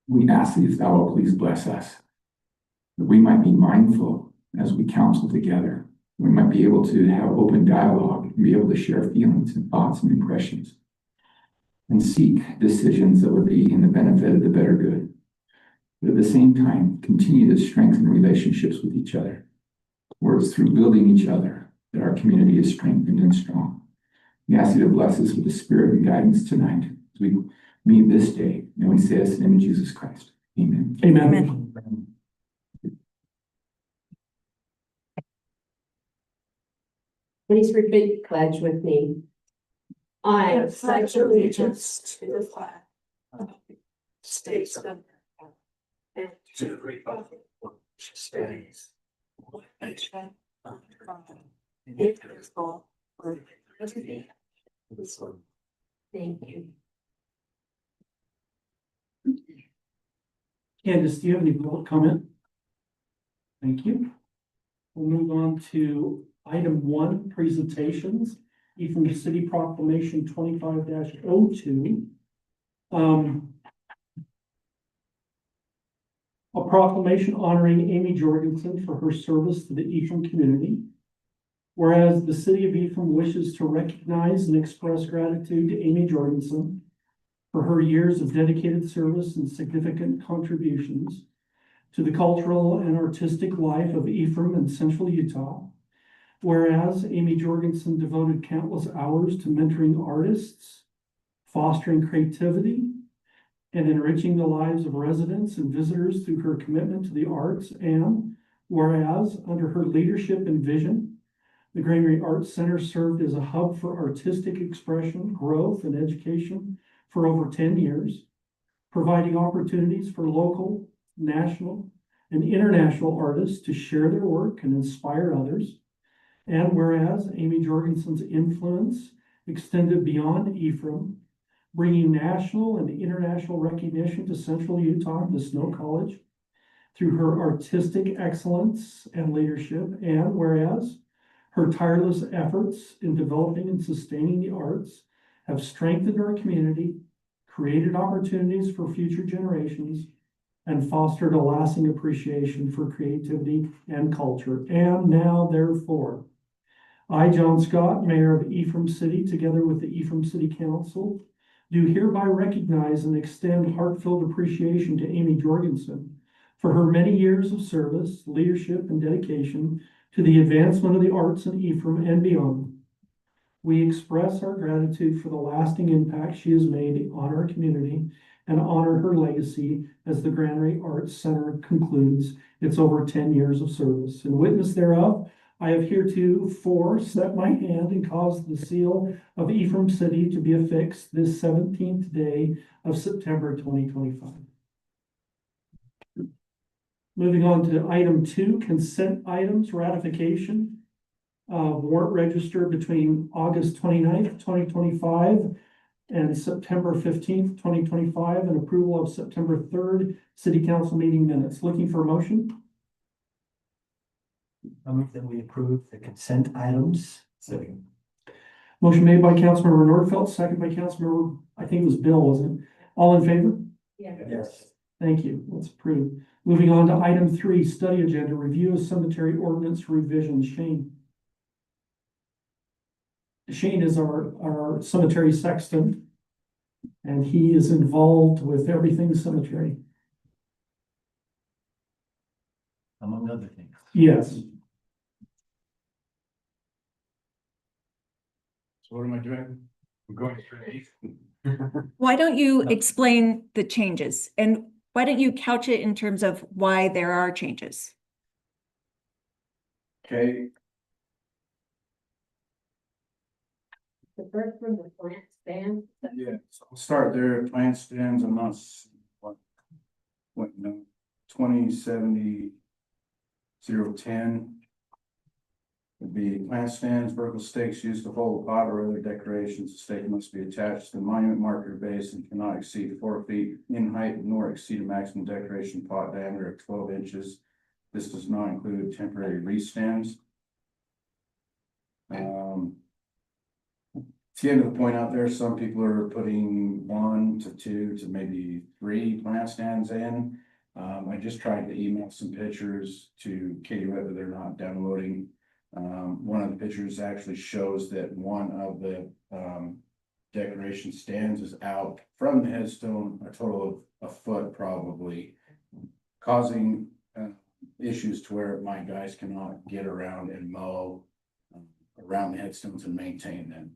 We ask thee, thou will please bless us, that we might be mindful as we counsel together. We might be able to have open dialogue and be able to share feelings and thoughts and impressions and seek decisions that would be in the benefit of the better good. But at the same time, continue to strengthen relationships with each other, where it's through building each other that our community is strengthened and strong. We ask you to bless us with the spirit and guidance tonight as we meet this day. And we say this in the name of Jesus Christ. Amen. Amen. Amen. Please repeat the pledge with me. I pledge allegiance to the flag of the States of America and to the republic which stands one nation under God, indivisible, with liberty and justice. Thank you. Candace, do you have any public comment? Thank you. We'll move on to item 1, presentations. Ephraim City Proclamation 25-02. A proclamation honoring Amy Jorgensen for her service to the Ephraim community. Whereas the city of Ephraim wishes to recognize and express gratitude to Amy Jorgensen for her years of dedicated service and significant contributions to the cultural and artistic life of Ephraim and Central Utah. Whereas Amy Jorgensen devoted countless hours to mentoring artists, fostering creativity, and enriching the lives of residents and visitors through her commitment to the arts. And whereas under her leadership and vision, the Granary Arts Center served as a hub for artistic expression, growth, and education for over 10 years, providing opportunities for local, national, and international artists to share their work and inspire others. And whereas Amy Jorgensen's influence extended beyond Ephraim, bringing national and international recognition to Central Utah and to Snow College through her artistic excellence and leadership. And whereas her tireless efforts in developing and sustaining the arts have strengthened our community, created opportunities for future generations, and fostered a lasting appreciation for creativity and culture. And now, therefore, I, John Scott, Mayor of Ephraim City, together with the Ephraim City Council, do hereby recognize and extend heartfelt appreciation to Amy Jorgensen for her many years of service, leadership, and dedication to the advancement of the arts in Ephraim and beyond. We express our gratitude for the lasting impact she has made on our community and honor her legacy as the Granary Arts Center concludes its over 10 years of service. In witness thereof, I have heretofore set my hand and caused the seal of Ephraim City to be affixed this 17th day of September 2025. Moving on to item 2, consent items, ratification. Warrant register between August 29th, 2025 and September 15th, 2025, and approval of September 3rd City Council meeting minutes. Looking for a motion? I move that we approve the consent items. Second. Motion made by Councilmember Nordfeld, second by Councilmember, I think it was Bill, wasn't it? All in favor? Yes. Thank you. That's approved. Moving on to item 3, study agenda, review of cemetery ordinance revisions. Shane. Shane is our cemetery sexton, and he is involved with everything cemetery. Among other things. Yes. So what am I doing? I'm going through these. Why don't you explain the changes, and why don't you couch it in terms of why there are changes? Okay, The first one, the plant stand. yeah, so I'll start there. Plant stands, I'm not, what, no, 2070-010. Would be plant stands, vertical stakes used to hold pot or other decorations. The stake must be attached to the monument marker base and cannot exceed 4 feet in height nor exceed a maximum decoration pot diameter of 12 inches. This does not include temporary wreath stands. It's getting to the point out there, some people are putting 1 to 2 to maybe 3 plant stands in. I just tried to email some pictures to Katie Webb, they're not downloading. One of the pictures actually shows that one of the, decoration stands is out from the headstone, a total of a foot probably, causing, issues to where my guys cannot get around and mow around the headstones and maintain them.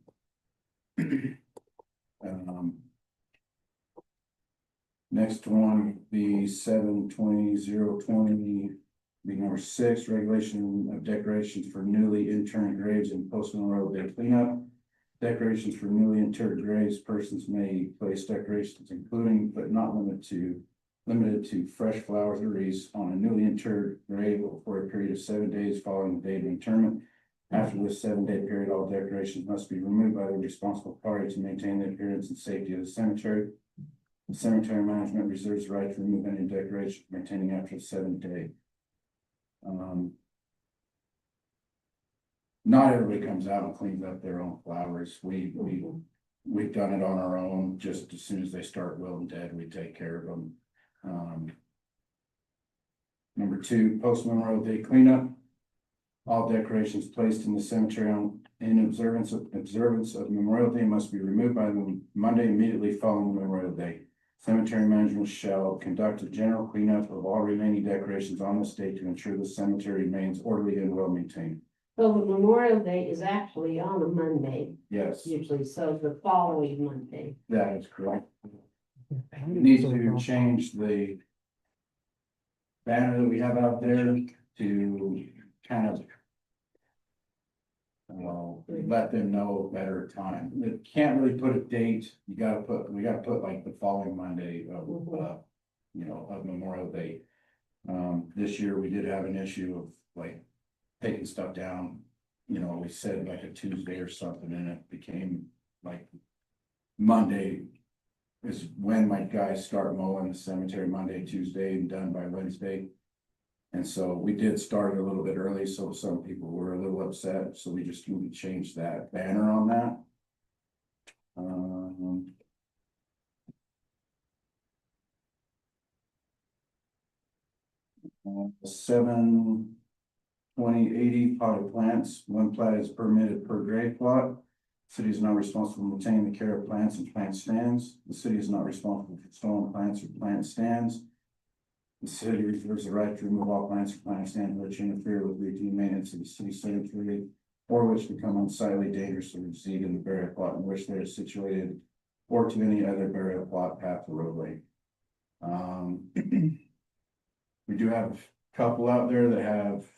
Next one, the 7/20/020, be number 6, regulation of decorations for newly interned graves and Post Mill Road Day cleanup. Decorations for newly interred graves, persons may place decorations including but not limited to fresh flowers or wreaths on a newly interred grave for a period of 7 days following the date of interment. After this 7-day period, all decorations must be removed by the responsible party to maintain the appearance and safety of the cemetery. The cemetery management reserves the right to remove any decoration maintaining after the 7th day. Not everybody comes out and cleans up their own flowers. We've done it on our own. Just as soon as they start wilting dead, we take care of them. Number 2, Post Memorial Day cleanup. All decorations placed in the cemetery in observance of Memorial Day must be removed by the Monday immediately following Memorial Day. Cemetery management shall conduct a general cleanup of all remaining decorations on this day to ensure the cemetery remains orderly and well maintained. So the Memorial Day is actually on a Monday, Yes, usually, so the following Monday. that is correct. We need to change the banner that we have out there to kind of let them know a better time. It can't really put a date. We gotta put like the following Monday of, of Memorial Day. This year we did have an issue of like taking stuff down, we said like a Tuesday or something, and it became like Monday is when my guys start mowing the cemetery, Monday, Tuesday, and done by Wednesday. And so we did start a little bit early, so some people were a little upset, so we just need to change that banner on that. 7/20/80 potted plants, 1 plat is permitted per grave plot. City is not responsible for maintaining the care of plants and plant stands. The city is not responsible for installing plants or plant stands. The city reserves the right to remove all plants or plant stands which interfere with routine maintenance of the city cemetery or which become unsightly, dangerous, or recede in the burial plot in which they are situated, or to any other burial plot, path, or roadway. We do have a couple out there that have,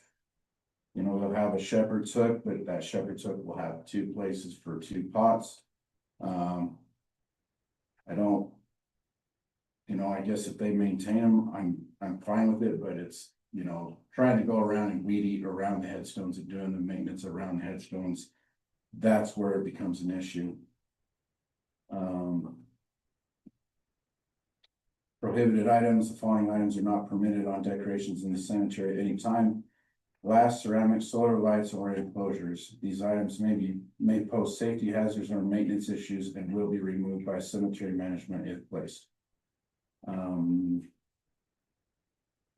they'll have a shepherd's hook, but that shepherd's hook will have 2 places for 2 pots. I don't, I guess if they maintain them, I'm fine with it, but it's, trying to go around and weed eat around the headstones and doing the maintenance around the headstones, that's where it becomes an issue. Prohibited items, the following items are not permitted on decorations in the cemetery at any time. Glass, ceramic, solar lights, or enclosures. These items may pose safety hazards or maintenance issues and will be removed by cemetery management if placed.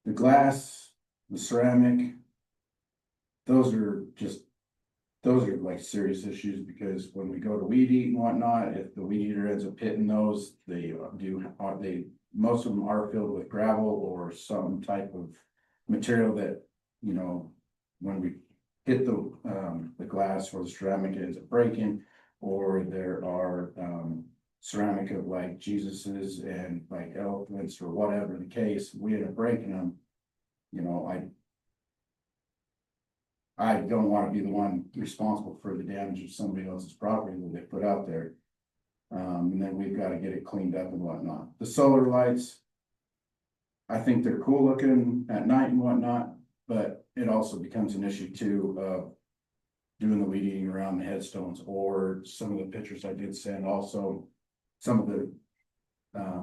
The glass, the ceramic, those are like serious issues, because when we go to weed eat and whatnot, if the weed eater ends up hitting those, most of them are filled with gravel or some type of material that, when we hit the glass or the ceramic, it ends up breaking, or there are ceramic of like Jesus's and like elephants or whatever the case, we end up breaking them. I don't want to be the one responsible for the damage of somebody else's property that they put out there. And then we've got to get it cleaned up and whatnot. The solar lights, I think they're cool looking at night and whatnot, but it also becomes an issue too of doing the weed eating around the headstones, or some of the pictures I did send also. Some of the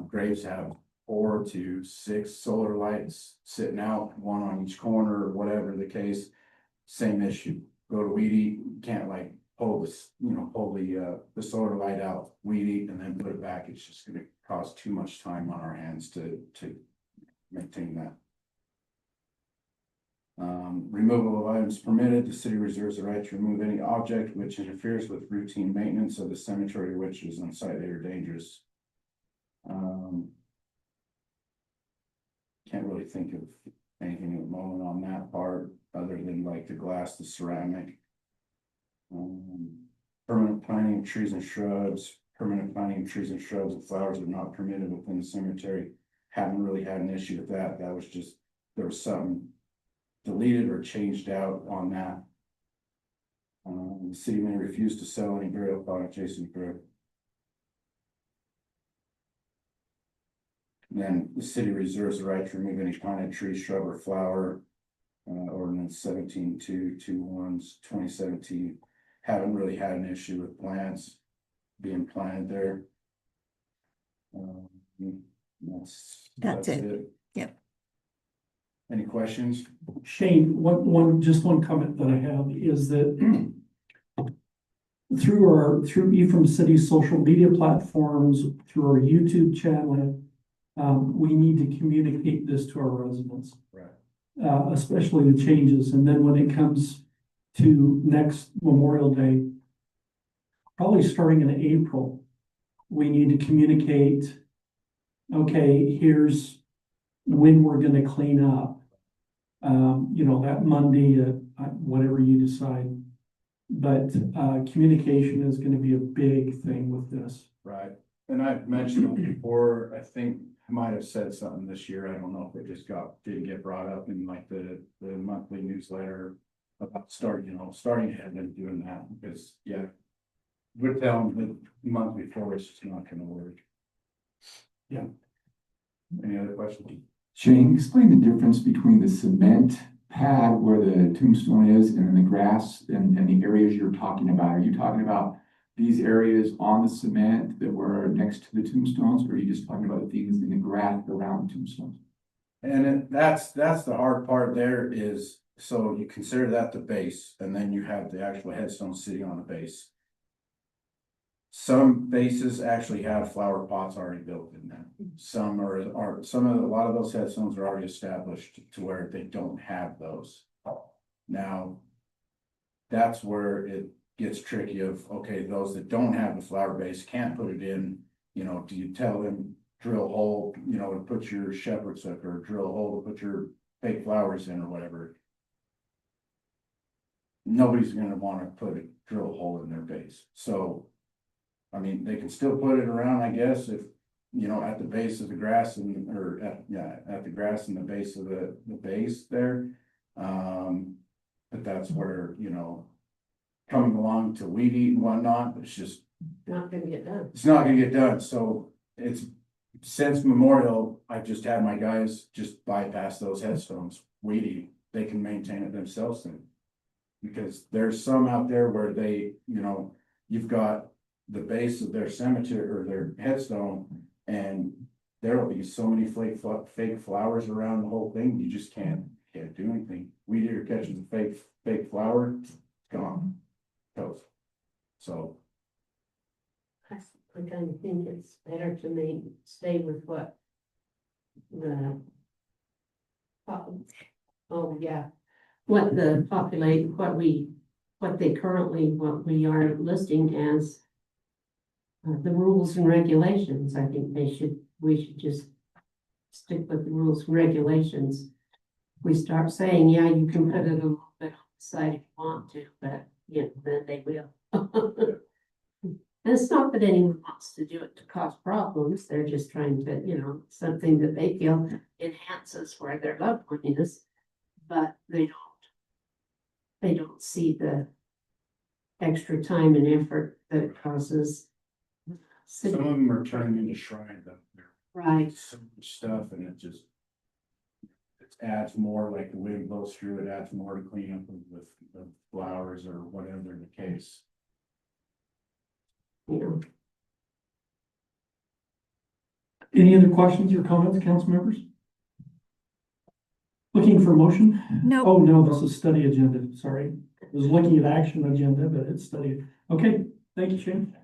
graves have 4 to 6 solar lights sitting out, 1 on each corner, or whatever the case. Same issue. Go to weed eat, can't like pull this, pull the solar light out, weed eat, and then put it back. It's just gonna cause too much time on our hands to maintain that. Removal of items permitted. The city reserves the right to remove any object which interferes with routine maintenance of the cemetery, which is unsightly or dangerous. Can't really think of anything at the moment on that part, other than like the glass, the ceramic. Permanent planting of trees and shrubs, and flowers are not permitted within the cemetery. Haven't really had an issue with that. That was just, there was something deleted or changed out on that. The city may refuse to sell any burial product adjacent to grave. Then the city reserves the right to remove any planted tree, shrub, or flower. Ordinance 17-221/2017. Haven't really had an issue with plants being planted there. That's it. Yep. Any questions? Shane, one comment that I have is that through Ephraim City's social media platforms, through our YouTube channel, we need to communicate this to our residents. Right. Especially the changes. And then when it comes to next Memorial Day, probably starting in April, we need to communicate, okay, here's when we're gonna clean up. That Monday, whatever you decide. But communication is gonna be a big thing with this. Right, and I've mentioned it before, I think I might have said something this year, I don't know if it just didn't get brought up in like the monthly newsletter. About starting ahead and doing that, because, yeah. We're telling them the month before, it's just not gonna work. Yeah. Any other questions? Shane, explain the difference between the cement pad where the tombstone is and then the grass and the areas you're talking about. Are you talking about these areas on the cement that were next to the tombstones, or are you just talking about the things in the grass around the tombstones? And that's the hard part there is, so you consider that the base, and then you have the actual headstone sitting on the base. Some bases actually have flower pots already built in them. Some a lot of those headstones are already established to where they don't have those. Now, that's where it gets tricky of, okay, those that don't have the flower base can't put it in, do you tell them drill a hole, to put your shepherd's hook, or drill a hole to put your fake flowers in or whatever? Nobody's gonna wanna drill a hole in their base. So, I mean, they can still put it around, I guess, if, at the base of the grass at the grass and the base of the base there. But that's where, coming along to weed eat and whatnot, it's just, Not gonna get done. it's not gonna get done. So it's, since Memorial, I've just had my guys just bypass those headstones, weed eat. They can maintain it themselves then. Because there's some out there where they, you've got the base of their cemetery or their headstone, and there'll be so many fake flowers around the whole thing, you just can't do anything. Weed eater catches a fake flower, it's gone. Toast. So. I kind of think it's better to stay with what the. Oh, yeah, what we are listing as. The rules and regulations. I think we should just stick with the rules and regulations. We start saying, yeah, you can put it a little bit on the side if you want to, but then they will. And it's not that anyone wants to do it to cause problems. They're just trying to, something that they feel enhances where their loved one is, but they don't see the extra time and effort that it causes. Some of them are turning into shrines up there. Right. So much stuff, and it adds more, like the wind blows through, it adds more to clean up with the flowers or whatever the case. Any other questions or comments, council members? Looking for a motion? No, Oh, no, this is study agenda, sorry. Was looking at action agenda, but it's studied. Okay, thank you, Shane.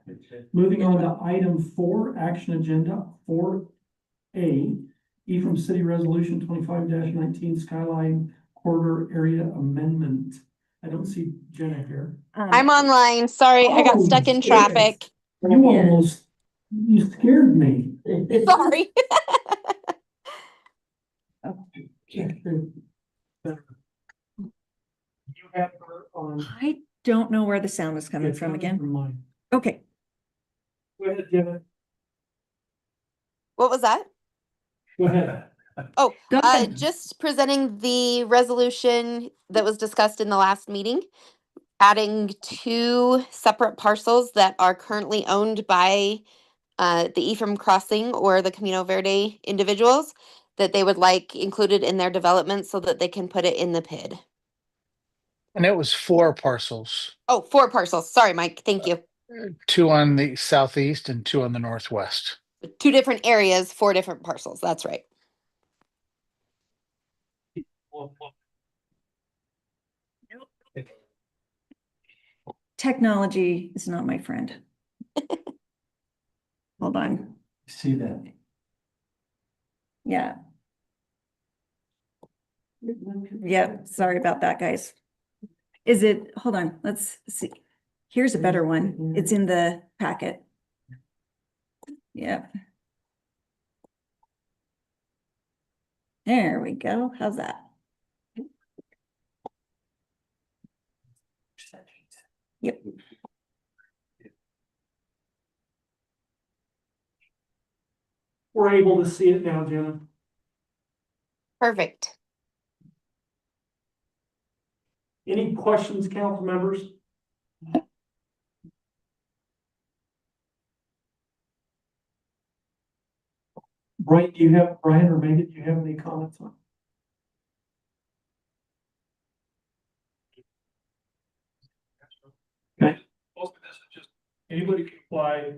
Moving on to item 4, action agenda 4A, Ephraim City Resolution 25-19 Skyline Corridor Area Amendment. I don't see Jenna here. I'm online. Sorry, I got Oh, stuck in yes. traffic. You scared me. Sorry. You have her on. I don't know where the sound is coming It's from again. From mine. Okay, Go ahead, Jenna. What was that? Go ahead. Oh, go ahead. just presenting the resolution that was discussed in the last meeting, adding 2 separate parcels that are currently owned by the Ephraim Crossing or the Camino Verde individuals that they would like included in their development so that they can put it in the PID. And it was 4 parcels, Oh, 4 parcels. Sorry, Mike. Thank you. 2 on the southeast and 2 on the northwest. 2 different areas, 4 different parcels. That's right. Technology is not my friend. Hold on. See that? Yeah. Yeah, sorry about that, guys. Is it, hold on, let's see. Here's a better one. It's in the packet. Yeah. There we go. How's that? Yep. We're able to see it now, Jenna. Perfect. Any questions, council members? Brian, or Megan, do you have any comments on? Okay. Most of this is just anybody can apply.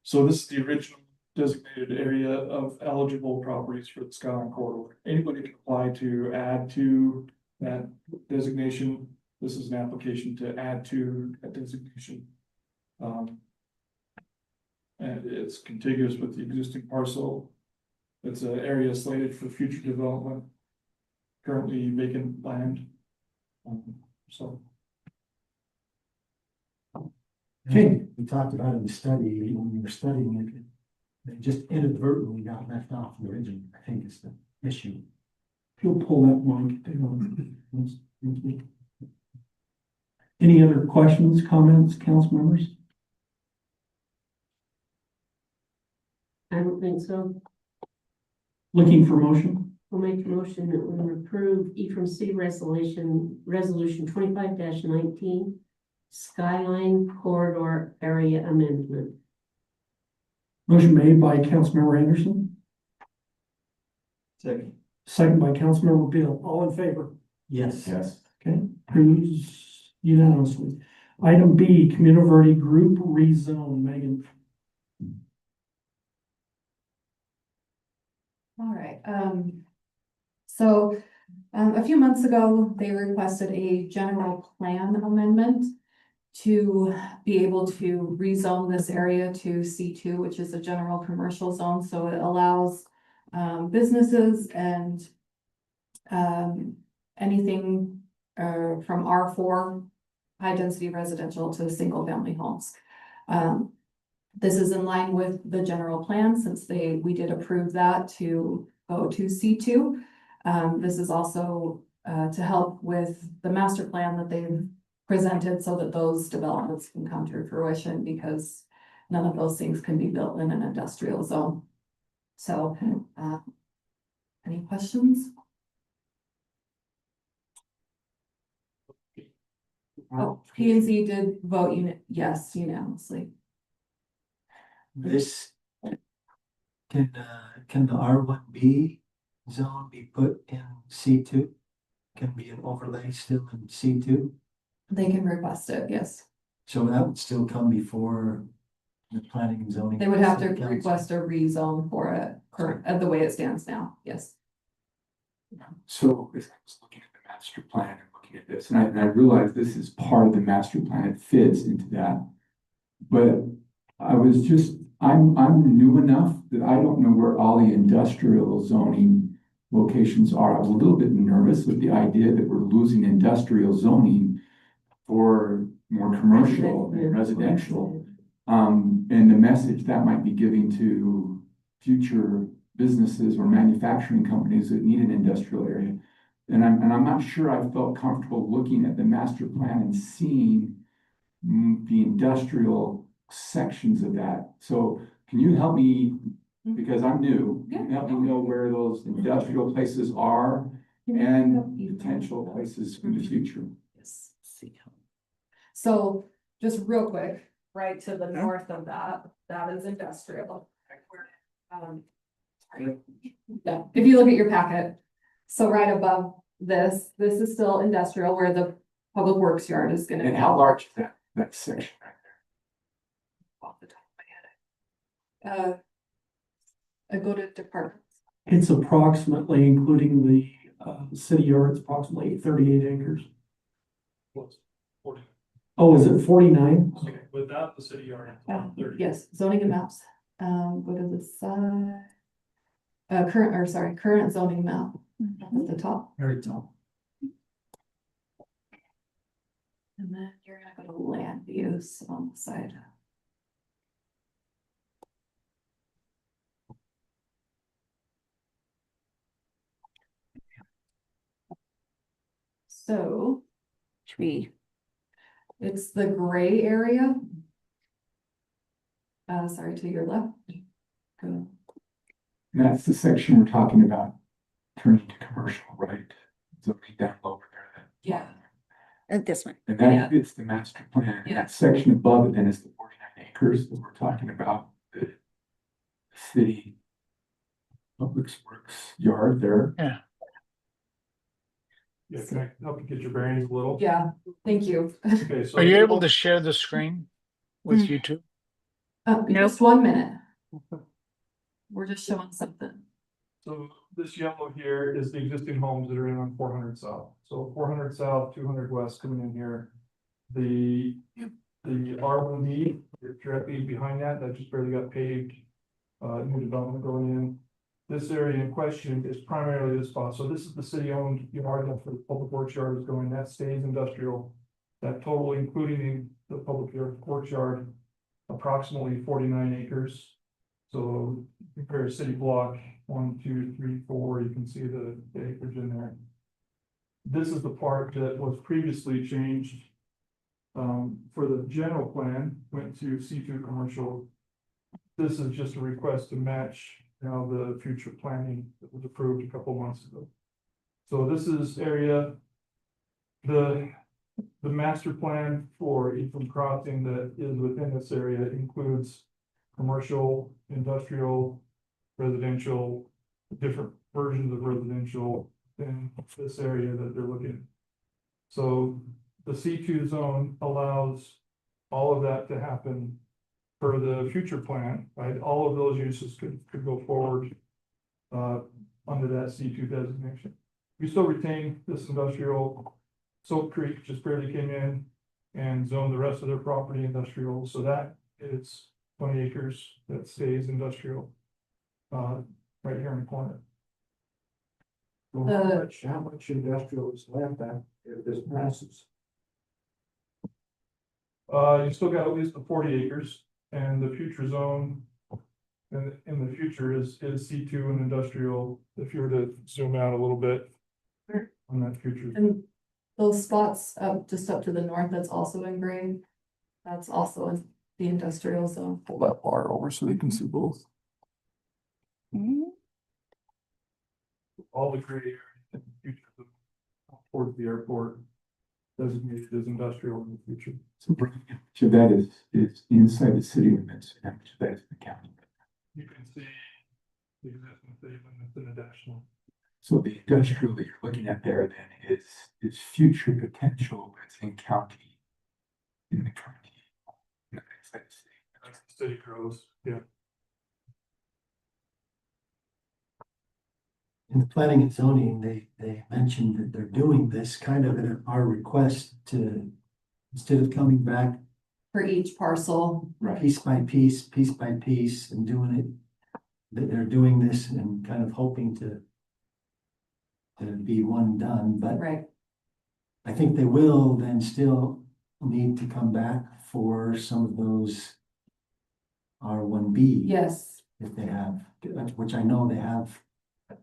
So this is the original designated area of eligible properties for the Skyline Corridor. Anybody can apply to add to that designation. This is an application to add to that designation. And it's contiguous with the existing parcel. It's an area slated for future development. Currently vacant land. So. Okay, we talked about it in the study, when we were studying it, they just inadvertently got left off the original, I think is the issue. If you'll pull that one. Any other questions, comments, council members? I don't think so. Looking for motion? I'll make a motion that we approve Ephraim City Resolution 25-19 Skyline Corridor Area Amendment. Motion made by Councilmember Anderson, Second. second by Councilmember Bill. All in favor? Yes. Yes. Okay, approves unanimously. Item B, Camino Verde Group Rezone. Megan. All right, a few months ago, they requested a general plan amendment to be able to rezone this area to C2, which is a general commercial zone, so it allows businesses and anything from R4 high density residential to single family homes. This is in line with the general plan since we did approve that to go to C2. This is also to help with the master plan that they've presented so that those developments can come to fruition because none of those things can be built in an industrial zone. So, any questions? Oh, P and Z did vote yes unanimously. This, can the R1B zone be put in C2? Can be an overlay still in C2? They can request it, yes. So that would still come before the planning and zoning. They would have to council. request a rezone for it. current, the way it stands now, yes. So as I was looking at the master plan and looking at this, and I realized this is part of the master plan, it fits into that. But I'm new enough that I don't know where all the industrial zoning locations are. I was a little bit nervous with the idea that we're losing industrial zoning for more commercial and residential. And the message that might be giving to future businesses or manufacturing companies that need an industrial area. And I'm not sure I felt comfortable looking at the master plan and seeing the industrial sections of that. So can you help me, because I'm new, can you help me know where those industrial places are and potential places in the future? Yes. So just real quick, right to the north of that, that is industrial. Sorry. Yeah, if you look at your packet, so right above this is still industrial where the public works yard is gonna be. And how large is that section right Off the top of my head. I go to departments. It's approximately, including the city yard, it's approximately 38 acres. Oh, is it 49? Without the city yard. Yes, zoning and maps, go to the side. Current zoning map at the top. Very tall. And then you're gonna go to land use on the side. So Tree. it's the gray area. Sorry, to your left. Go. And that's the section we're talking about turning to commercial, right? So be down lower there. Yeah. This one. And that fits the master plan. And that section above it then is the 49 acres that we're talking about, the city public works yard there. Yeah, can I help you get your bearings a little? Yeah, thank you. Okay, so. Are you able to share the screen with YouTube? Just 1 minute. We're just showing something. So this yellow here is the existing homes that are in on 400 South. So 400 South, 200 West coming in here. The R1B directly behind that just barely got paved. New development going in. This area in question is primarily this spot. So this is the city-owned yard for the public works yard is going. That stays industrial. That total, including the public works yard, approximately 49 acres. So compare city block 1, 2, 3, 4. You can see the acreage in there. This is the part that was previously changed. For the general plan, went to C2 commercial. This is just a request to match now the future planning that was approved a couple months ago. So this is area, the master plan for Ephraim Crossing that is within this area includes commercial, industrial, residential, different versions of residential in this area that they're looking at. So the C2 zone allows all of that to happen for the future plan, right? All of those uses could go forward under that C2 designation. We still retain this industrial. Soap Creek just barely came in and zoned the rest of their property industrial. So that is 20 acres that stays industrial right here in the corner. How much industrial is left if this passes? You still got at least the 40 acres and the future zone. And in the future is C2 and industrial. If you were to zoom out a little bit on that future. And those spots up just up to the north, that's also in gray. That's also in the industrial zone. Pull that bar over so they can see both. All the gray areas in the future towards the airport designated as industrial in the future. So Brian, how much of that is inside the city limits and how much of that is in the county? You can see the existing city limits in the dash line. So the industrial that you're looking at there then is future potential that's in county. In the county. Inside the city. As the city grows, yeah. in the planning and zoning, they mentioned that they're doing this kind of at our request to, instead of coming back For each parcel, Right. piece by piece and doing it. That they're doing this and kind of hoping to be one done, but right, I think they will then still need to come back for some of those R1B. yes, If they have, which I know they have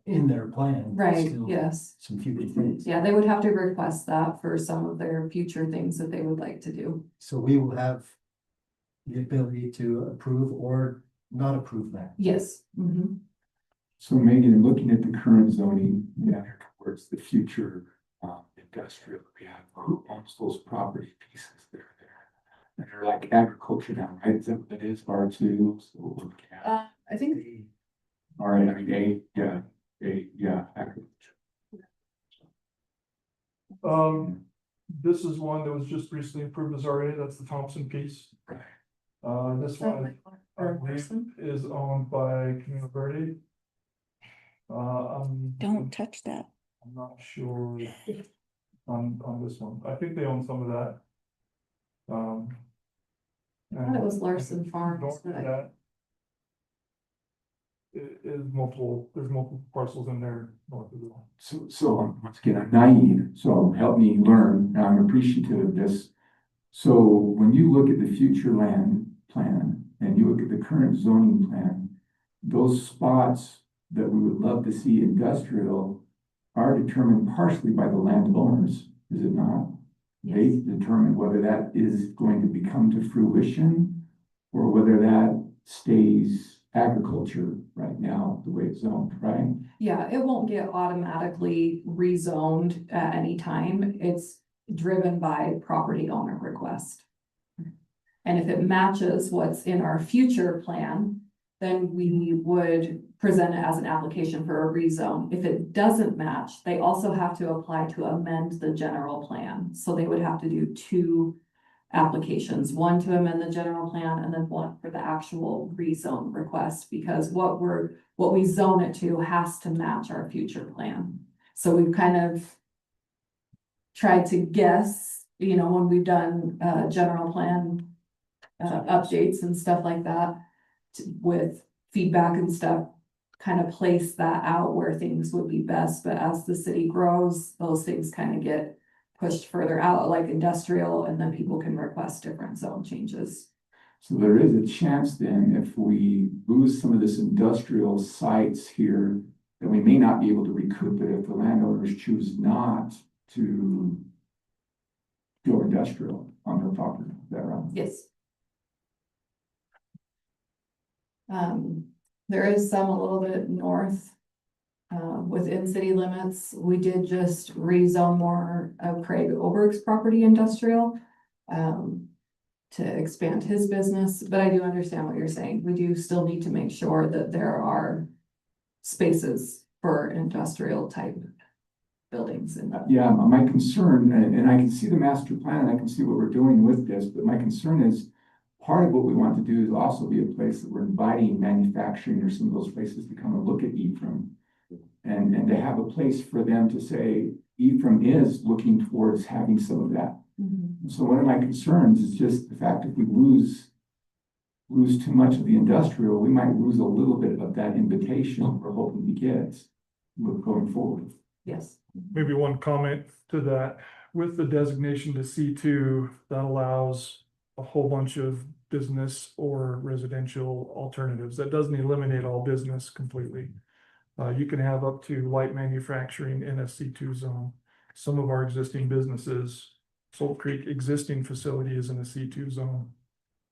in their plan. right, still yes. Some future things. Yeah, they would have to request that for some of their future things that they would like to do. So we will have the ability to approve or not approve that. Yes. Mhm. So Megan, looking at the current zoning, yeah, towards the future, industrial, we have who owns those property pieces that are there? And they're like agriculture now, right? Is that what it is, R2? So we're looking at, I think, all right, I mean, yeah, agriculture. This is one that was just recently approved as RA, that's the Thompson piece. Right. This one, I believe, is owned by Camino Verde. Don't touch that. I'm not sure on this one. I think they own some of that. I thought it was Larson Farms, North of but that is multiple, there's multiple parcels in there north of the one. So once again, I'm naive, so help me learn, and I'm appreciative of this. So when you look at the future land plan and you look at the current zoning plan, those spots that we would love to see industrial are determined partially by the landowners, is it not? They determine whether that is going to become to fruition or whether that stays agriculture right now, the way it's zoned, right? yeah, it won't get automatically rezoned at any time. It's driven by property owner request. And if it matches what's in our future plan, then we would present it as an application for a rezone. If it doesn't match, they also have to apply to amend the general plan. So they would have to do two applications, one to amend the general plan and then one for the actual rezone request, because what we zone it to has to match our future plan. So we've kind of tried to guess, when we've done general plan updates and stuff like that, with feedback and stuff, kind of place that out where things would be best. But as the city grows, those things kind of get pushed further out, like industrial, and then people can request different zone changes. So there is a chance then, if we lose some of this industrial sites here, that we may not be able to recoup it if the landowners choose not to go industrial on their property. Is that right? Yes. There is some a little bit north, within city limits. We did just rezone more of Craig Oberg's property industrial, to expand his business, but I do understand what you're saying. We do still need to make sure that there are spaces for industrial type buildings and. Yeah, my concern, and I can see the master plan, I can see what we're doing with this, but my concern is part of what we want to do is also be a place that we're inviting manufacturing or some of those places to come and look at Ephraim. And to have a place for them to say, Ephraim is looking towards having some of that. Mhm. So one of my concerns is just the fact if we lose too much of the industrial, we might lose a little bit of that invitation we're hoping to get going forward. Yes. Maybe one comment to that, with the designation to C2, that allows a whole bunch of business or residential alternatives. That doesn't eliminate all business completely. You can have up to light manufacturing in a C2 zone. Some of our existing businesses, Salt Creek existing facility is in a C2 zone.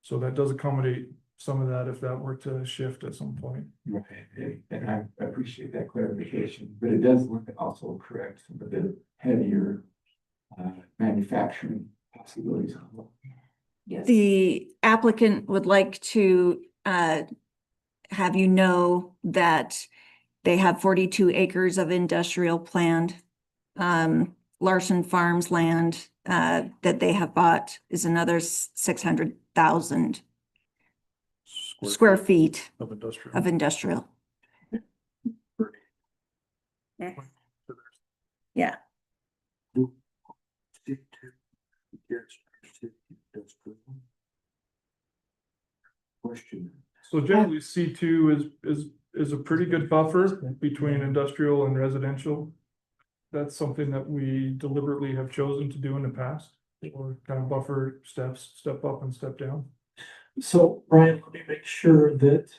So that does accommodate some of that if that were to shift at some point. Right, and I appreciate that clarification, but it does look also correct some of the heavier manufacturing possibilities. Yes. The applicant would like to have you know that they have 42 acres of industrial planned. Larson Farms land that they have bought is another 600,000 square feet Of industrial. of industrial. Yeah, Question. So generally, C2 is a pretty good buffer between industrial and residential. That's something that we deliberately have chosen to do in the past, or kind of buffer steps, step up and step down. So Brian, let me make sure that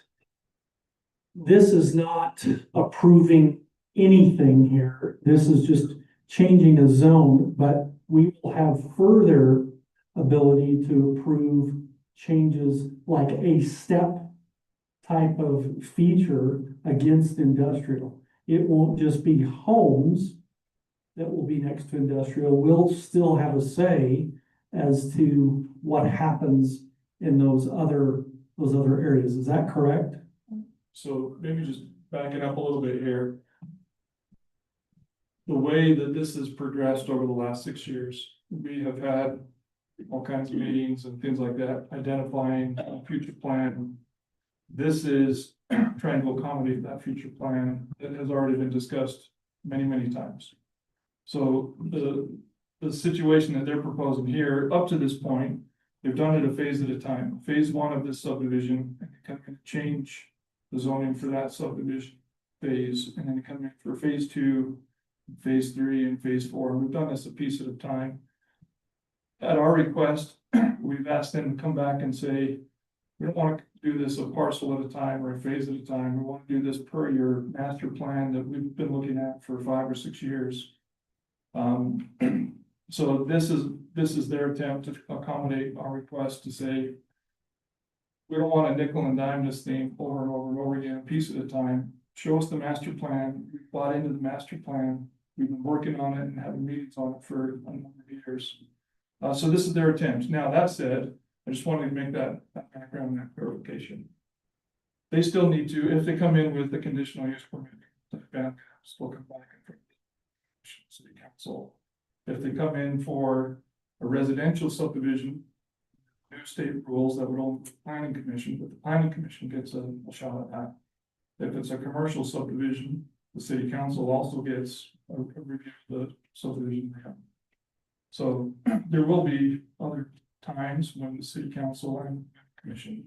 this is not approving anything here. This is just changing a zone, but we will have further ability to approve changes like a step type of feature against industrial. It won't just be homes that will be next to industrial. We'll still have a say as to what happens in those other areas. Is that correct? So maybe just backing up a little bit here. The way that this has progressed over the last 6 years, we have had all kinds of meetings and things like that, identifying a future plan. This is trying to accommodate that future plan that has already been discussed many, many times. So the situation that they're proposing here, up to this point, they've done it a phase at a time. Phase 1 of this subdivision, kind of change the zoning for that subdivision phase, and then come in for phase 2, phase 3, and phase 4. And we've done this a piece at a time. At our request, we've asked them to come back and say, we don't want to do this a parcel at a time or a phase at a time. We want to do this per your master plan that we've been looking at for 5 or 6 years. So this is their attempt to accommodate our request to say, we don't want to nickel and dime this thing over and over and over again, a piece at a time. Show us the master plan. We've bought into the master plan. We've been working on it and having meetings on it for a number of years. So this is their attempt. Now, that said, I just wanted to make that background and that clarification. They still need to, if they come in with the conditional use permit, still come back in front of the city council. If they come in for a residential subdivision, new state rules that would only the planning commission, but the planning commission gets a shot at that. If it's a commercial subdivision, the city council also gets a review of the subdivision. So there will be other times when the city council and commission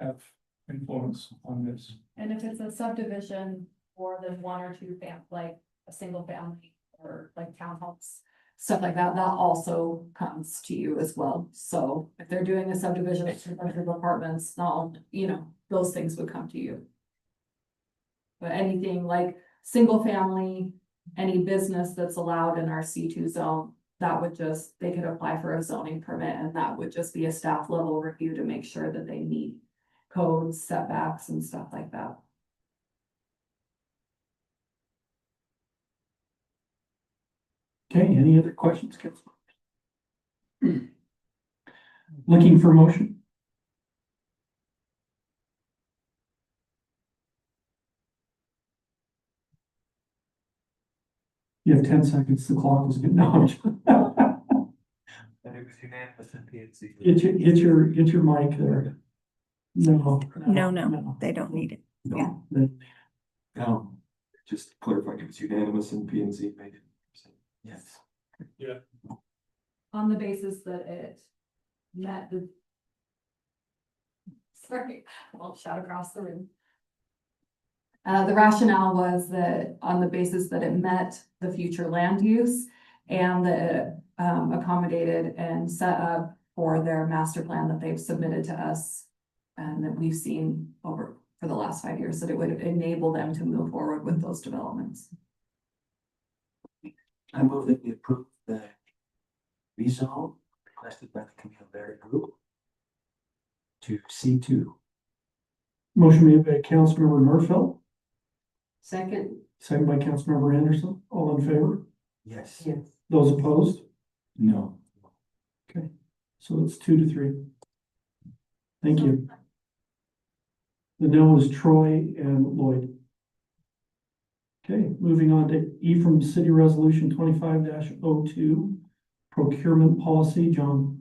have influence on this. And if it's a subdivision more than 1 or 2 like a single family or like townhomes, stuff like that, that also comes to you as well. So if they're doing a subdivision of 200 apartments, not, those things would come to you. But anything like single family, any business that's allowed in our C2 zone, that would just, they could apply for a zoning permit, and that would just be a staff level review to make sure that they meet codes, setbacks, and stuff like that. Okay, any other questions, council? Looking for motion? You have 10 seconds, the clock is good. No, And it was unanimous in PNC. get your mic there. no, they don't need it. Yeah. Just clarifying, it was unanimous in P and Z made it. Yes. On the basis that it met the. Sorry, I won't shout across the room. The rationale was that on the basis that it met the future land use and that it accommodated and set up for their master plan that they've submitted to us and that we've seen over for the last 5 years, that it would enable them to move forward with those developments. I move that we approve the rezone requested by the Camille Berry Group to C2. Motion made by Councilmember Nordfeld, Second. second by Councilmember Anderson. All in favor? Yes. Yes. Those opposed? No. So it's 2-3. Thank you. The no is Troy and Lloyd. Okay, moving on to Ephraim City Resolution 25-02, procurement policy. John.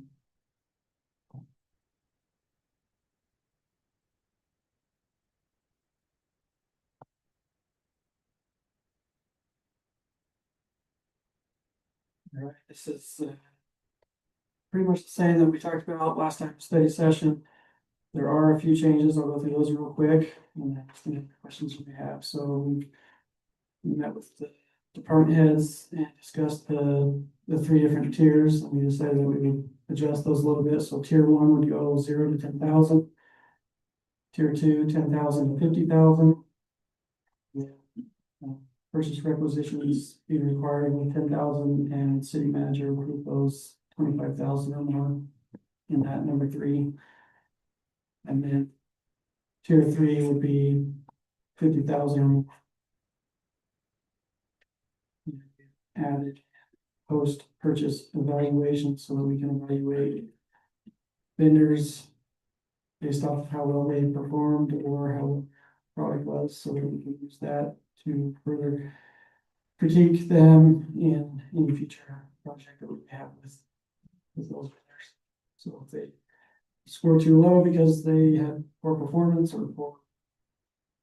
All right, this is pretty much the same that we talked about last time, study session. There are a few changes. I'll go through those real quick and then just any questions you may have. So we met with the department heads and discussed the three different tiers. And we decided that we would adjust those a little bit. So tier 1 would go 0 to 10,000. Tier 2, 10,000 to 50,000. Purchase requisitions being required with 10,000, and city manager would propose 25,000 or more in that number 3. And then tier 3 would be 50,000 or more. Added post-purchase evaluation so that we can evaluate vendors based off of how well they performed or how the product was, so that we can use that to further critique them in any future project that we have with those vendors. So if they score too low because they had poor performance or poor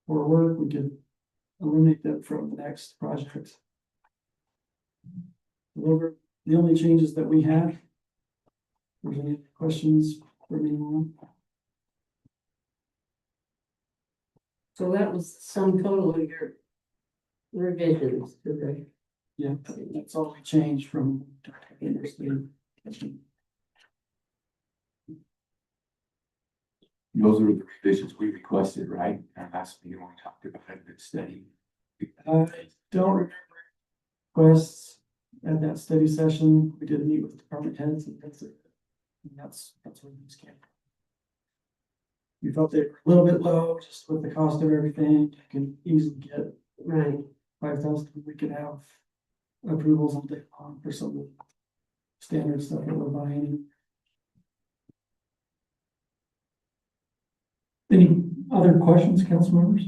work, we could eliminate them from the next project. Those are the only changes that we had. If there's any questions for anyone? So that was the sum total of your revisions to the. Yeah, that's all we changed from. Those are the revisions we requested, right? Our last meeting, when we talked about the study. I don't remember requests at that study session. We did meet with department heads and that's it. And that's where these came from. We felt they were a little bit low, just with the cost of everything. You can easily get Right. 5,000. We could have approvals all day long for some of the standard stuff that we're buying. Any other questions, council members?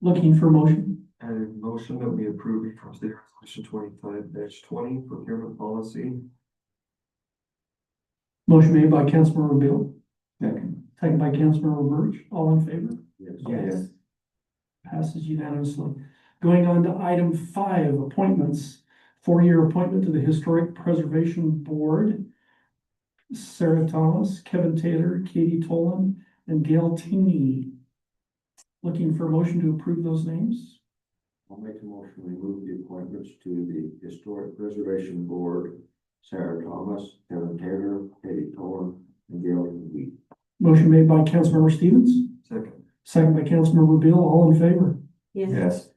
Looking for motion. A motion that we approve from State Resolution 25-20 procurement policy. Motion made by Councilmember Bill, Second. second by Councilmember Birch. All in favor? Yes. Passes unanimously. Going on to item 5, appointments. 4-year appointment to the Historic Preservation Board. Sarah Thomas, Kevin Taylor, Katie Tolan, and Gail Tinney. Looking for a motion to approve those names. I'll make a motion, we move the appointments to the Historic Preservation Board, Sarah Thomas, Kevin Taylor, Katie Tolan, and Gail Tinney. Motion made by Councilmember Stevens, Second. second by Councilmember Bill. All in favor? Yes.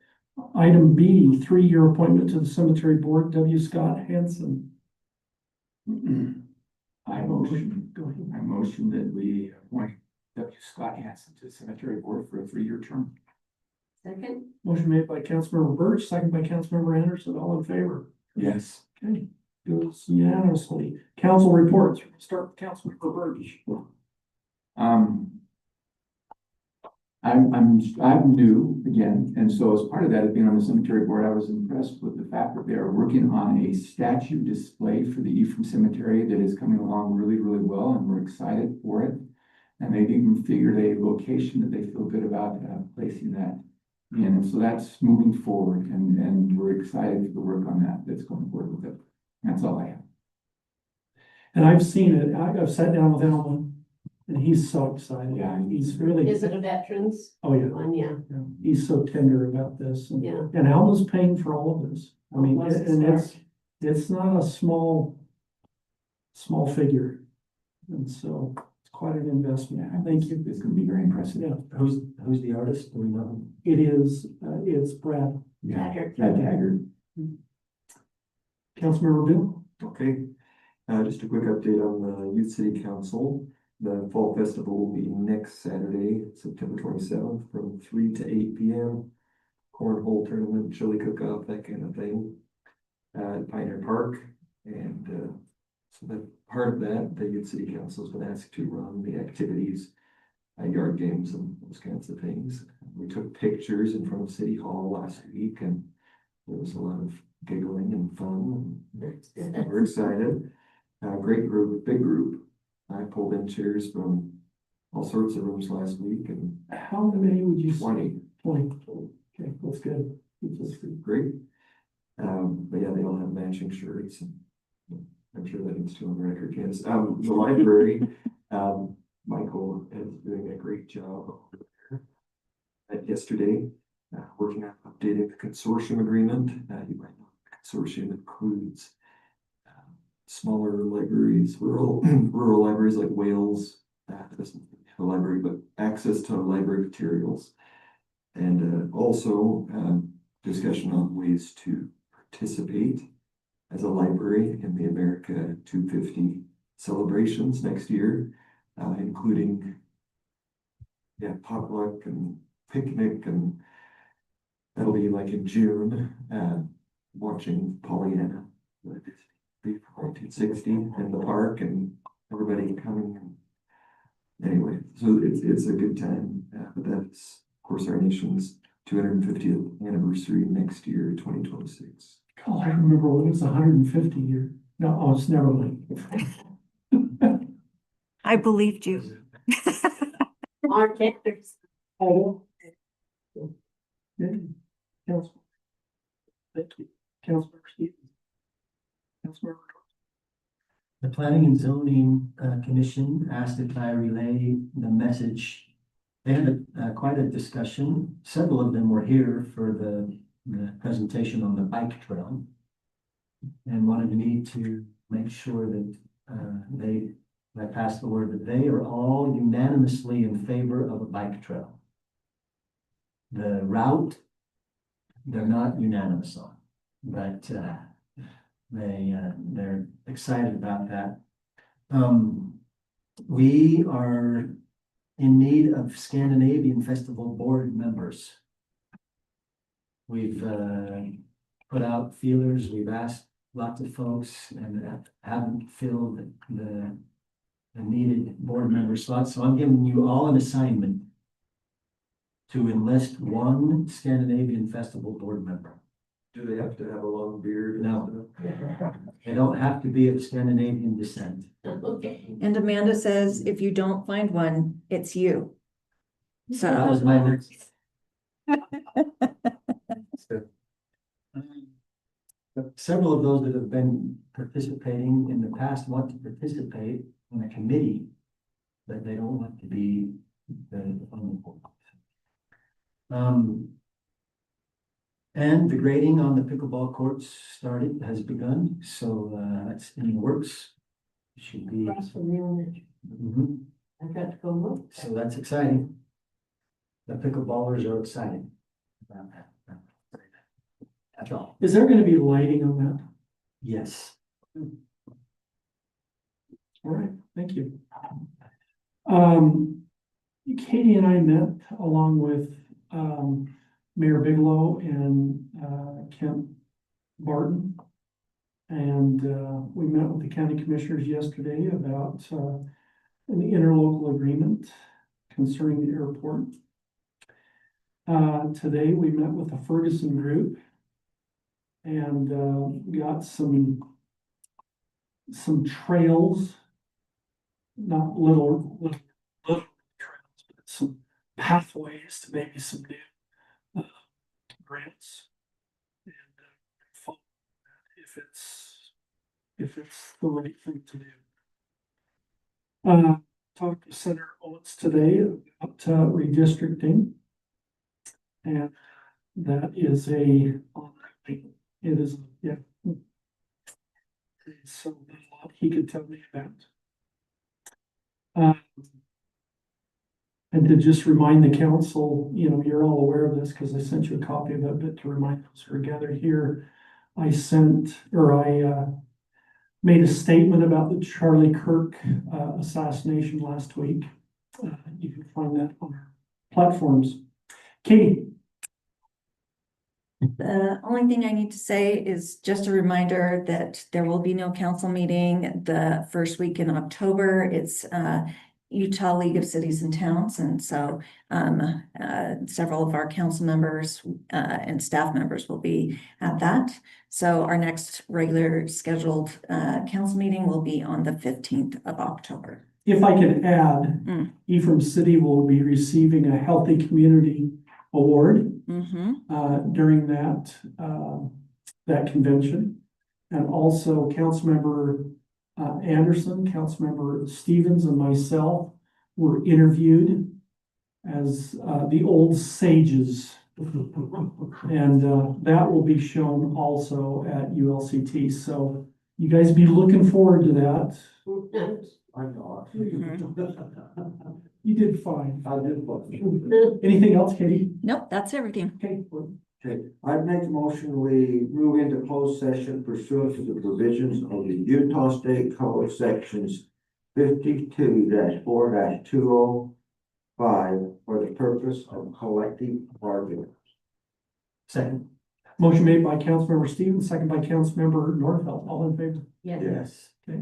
Item B, 3-year appointment to the Cemetery Board, W. Scott Hansen. I motion, Go ahead. I motion that we appoint W. Scott Hansen to the cemetery board for a 3-year term. Second. Motion made by Councilmember Birch, second by Councilmember Anderson. All in favor? Yes. Okay, goes unanimously. Council reports. Start with Councilmember Birch. I'm new again, and so as part of that, being on the cemetery board, I was impressed with the fact that they are working on a statue display for the Ephraim Cemetery that is coming along really, really well, and we're excited for it. And they've even figured a location that they feel good about placing that in, and so that's moving forward, and we're excited for the work on that that's going forward with it. That's all I have. And I've seen it. I've sat down with Alan, and he's so excited. Yeah. He's really. Is it a veterans Oh, yeah. one? Yeah. Yeah, he's so tender about this. And, Yeah. and Alma's paying for all of this. I mean, Bless his and heart. it's not a small figure. And so it's quite an investment. Thank you. It's going to be very impressive. Yeah, Who's the artist? Do we know? it is, it's Brad. Yeah. Taggart. Brad Taggart. Councilmember Bill. Okay, just a quick update on the Youth City Council. The Fall Festival will be next Saturday, September 27th, from 3 to 8 p.m. Cornhole tournament, chili cook-off, that kind of thing, at Pioneer Park. And so that part of that, the Youth City Council has been asked to run the activities, yard games and those kinds of things. We took pictures in front of City Hall last week, and there was a lot of giggling and fun. And we're excited. Great group, big group. I pulled in chairs from all sorts of rooms last week, and How many would you say? 20. 20. Okay, that's good. which is great. But yeah, they all have matching shirts. And I'm sure that needs to on the record, yes. The library, Michael is doing a great job over there. Yesterday, working on updating the consortium agreement. You might know the consortium includes smaller libraries, rural libraries like Wales. Doesn't have a library, but access to library materials. And also discussion on ways to participate as a library in the America 250 celebrations next year, including potluck and picnic, and that'll be like in June, watching Pollyanna, the 1960 in the park, and everybody coming. Anyway, so it's a good time, but that's of course our nation's 250th anniversary next year, 2026. Oh, I remember when it was 150 year. No, oh, it's never mind. I believed you. Mark Anders. Oh. Yeah. Council. Thank you. Councilmember Stevens. Councilmember. The Planning and Zoning Commission asked if I relay the message. They had quite a discussion. Several of them were here for the presentation on the bike trail, and wanted me to make sure that I passed the word that they are all unanimously in favor of a bike trail. The route, they're not unanimous on, but they're excited about that. We are in need of Scandinavian Festival board members. We've put out feelers, we've asked lots of folks, and haven't filled the needed board member slots. So I'm giving you all an assignment to enlist one Scandinavian Festival board member. Do they have to have a long beard? No. They don't have to be of Scandinavian descent. Okay. And Amanda says, if you don't find one, it's you. That So, was my next. Several of those that have been participating in the past want to participate in a committee, but they don't want to be on the board. And the grading on the pickleball courts has begun, so that's in the works. Should be. Across from the elementary. Mhm. I got to go look. So that's exciting. The pickleballers are excited about that. That's all. Is there gonna be lighting on that? Yes. All right, thank you. Katie and I met along with, Mayor Bigelow and, Kent Barton. And, we met with the county commissioners yesterday about, an interlocal agreement concerning the airport. Today we met with the Ferguson Group and, got some trails, not little trails, but some pathways to maybe some new grants. And follow that if it's the right thing to do. Talked to Senator Owens today about redistricting. And that is it is, yeah. So there's a lot he could tell me about. And to just remind the council, you're all aware of this because I sent you a copy of it, but to remind those who are gathered here, I made a statement about the Charlie Kirk assassination last week. You can find that on our platforms. Katie. the only thing I need to say is just a reminder that there will be no council meeting the first week in October. It's Utah League of Cities and Towns, and so several of our council members and staff members will be at that. So our next regular scheduled council meeting will be on the 15th of October. If I could add, Ephraim City will be receiving a Healthy Community Award Mm-hmm. during that convention. And also Councilmember Anderson, Councilmember Stevens, and myself were interviewed as the old sages. And that will be shown also at ULCT. So you guys be looking forward to that. I'm not. You did fine. I did fine. Anything else, Katie? Nope, that's everything. Okay. Okay, I'd make a motion, we move into closed session pursuant to the provisions of the Utah State Code sections 52-4-205 for the purpose of collective bargaining. Second. Motion made by Councilmember Stevens, second by Councilmember Norfelt. All in favor? Yes. Yes. Okay.